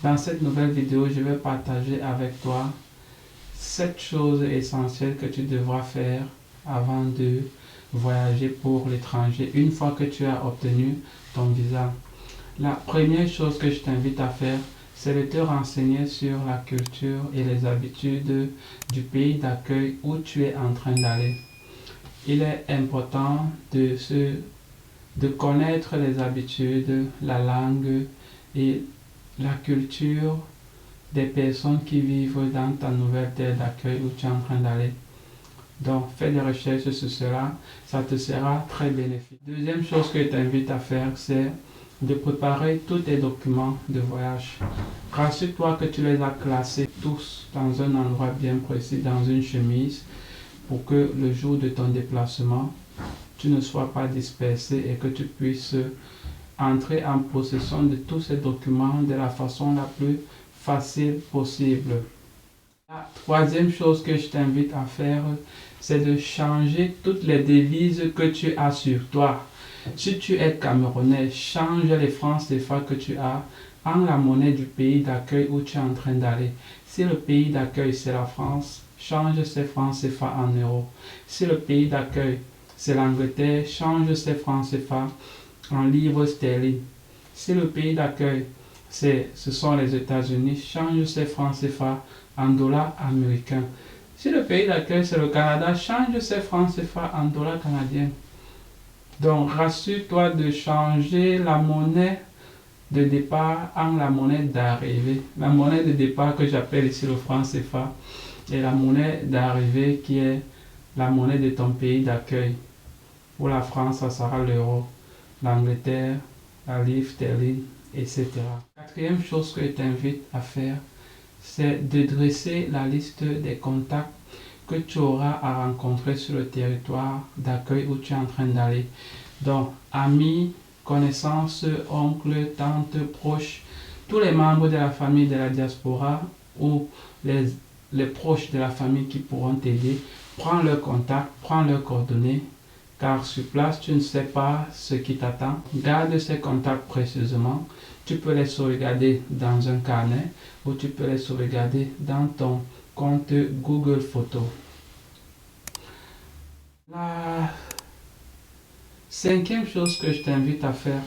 Dans cette nouvelle vidéo, je vais partager avec toi 7 choses essentielles que tu devras faire avant de voyager pour l'étranger une fois que tu as obtenu ton visa. La première chose que je t'invite à faire, c'est de te renseigner sur la culture et les habitudes du pays d'accueil où tu es en train d'aller. Il est important de connaître les habitudes, la langue et la culture des personnes qui vivent dans ta nouvelle terre d'accueil où tu es en train d'aller. Donc, fais des recherches sur cela, ça te sera très bénéfique. Deuxième chose que je t'invite à faire, c'est de préparer tous tes documents de voyage. Rassure-toi que tu les as classés tous dans un endroit bien précis, dans une chemise, pour que le jour de ton déplacement, tu ne sois pas dispersé et que tu puisses entrer en possession de tous ces documents de la façon la plus facile possible. La troisième chose que je t'invite à faire, c'est de changer toutes les devises que tu as sur toi. Si tu es camerounais, change les francs CFA que tu as en la monnaie du pays d'accueil où tu es en train d'aller. Si le pays d'accueil c'est la France, change ces francs CFA en euros. Si le pays d'accueil c'est l'Angleterre, change ces francs CFA en livres sterling. Si le pays d'accueil ce sont les États-Unis, change ces francs CFA en dollars américains. Si le pays d'accueil c'est le Canada, change ces francs CFA en dollars canadiens. Donc, rassure-toi de changer la monnaie de départ en la monnaie d'arrivée. La monnaie de départ que j'appelle ici le franc CFA et la monnaie d'arrivée qui est la monnaie de ton pays d'accueil. Pour la France, ça sera l'euro, l'Angleterre, la livre sterling, etc. Quatrième chose que je t'invite à faire, c'est de dresser la liste des contacts que tu auras à rencontrer sur le territoire d'accueil où tu es en train d'aller. Donc, amis, connaissances, oncles, tantes, proches, tous les membres de la famille de la diaspora ou les proches de la famille qui pourront t'aider, prends leurs contacts, prends leurs coordonnées, car sur place, tu ne sais pas ce qui t'attend. Garde ces contacts précieusement. Tu peux les sauvegarder dans un carnet ou tu peux les sauvegarder dans ton compte Google Photos. La cinquième chose que je t'invite à faire,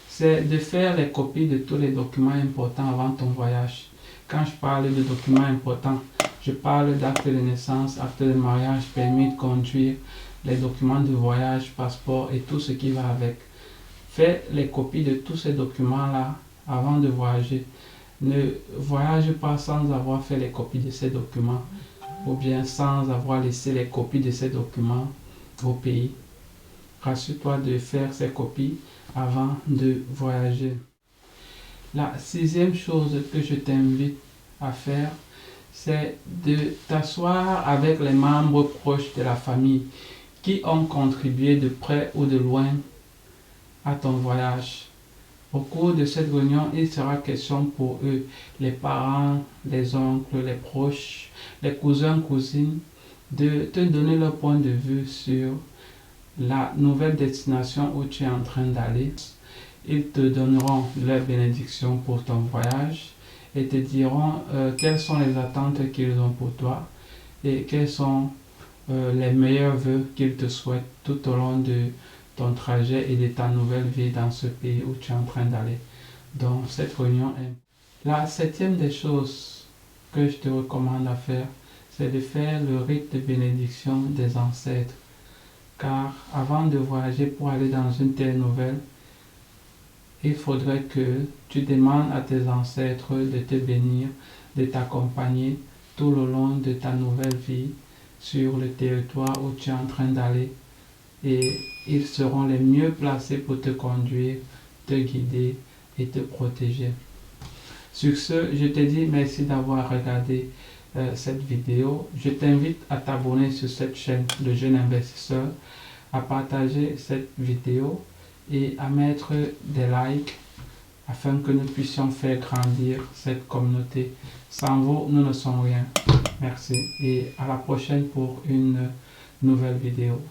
c'est de faire les copies de tous les documents importants avant ton voyage. Quand je parle de documents importants, je parle d'actes de naissance, actes de mariage, permis de conduire, les documents de voyage, passeport et tout ce qui va avec. Fais les copies de tous ces documents-là avant de voyager. Ne voyage pas sans avoir fait les copies de ces documents ou bien sans avoir laissé les copies de ces documents au pays. Rassure-toi de faire ces copies avant de voyager. La sixième chose que je t'invite à faire, c'est de t'asseoir avec les membres proches de la famille qui ont contribué de près ou de loin à ton voyage. Au cours de cette réunion, il sera question pour eux, les parents, les oncles, les proches, les cousins, cousines, de te donner leur point de vue sur la nouvelle destination où tu es en train d'aller. Ils te donneront leur bénédiction pour ton voyage et te diront quelles sont les attentes qu'ils ont pour toi et quels sont les meilleurs vœux qu'ils te souhaitent tout au long de ton trajet et de ta nouvelle vie dans ce pays où tu es en train d'aller. Donc cette réunion est... La septième des choses que je te recommande à faire, c'est de faire le rite de bénédiction des ancêtres. Car avant de voyager pour aller dans une terre nouvelle, il faudrait que tu demandes à tes ancêtres de te bénir, de t'accompagner tout le long de ta nouvelle vie sur le territoire où tu es en train d'aller. Et ils seront les mieux placés pour te conduire, te guider et te protéger. Sur ce, je te dis merci d'avoir regardé cette vidéo. Je t'invite à t'abonner sur cette chaîne de Jeune Investisseur, à partager cette vidéo et à mettre des likes afin que nous puissions faire grandir cette communauté. Sans vous, nous ne sommes rien. Merci et à la prochaine pour une nouvelle vidéo.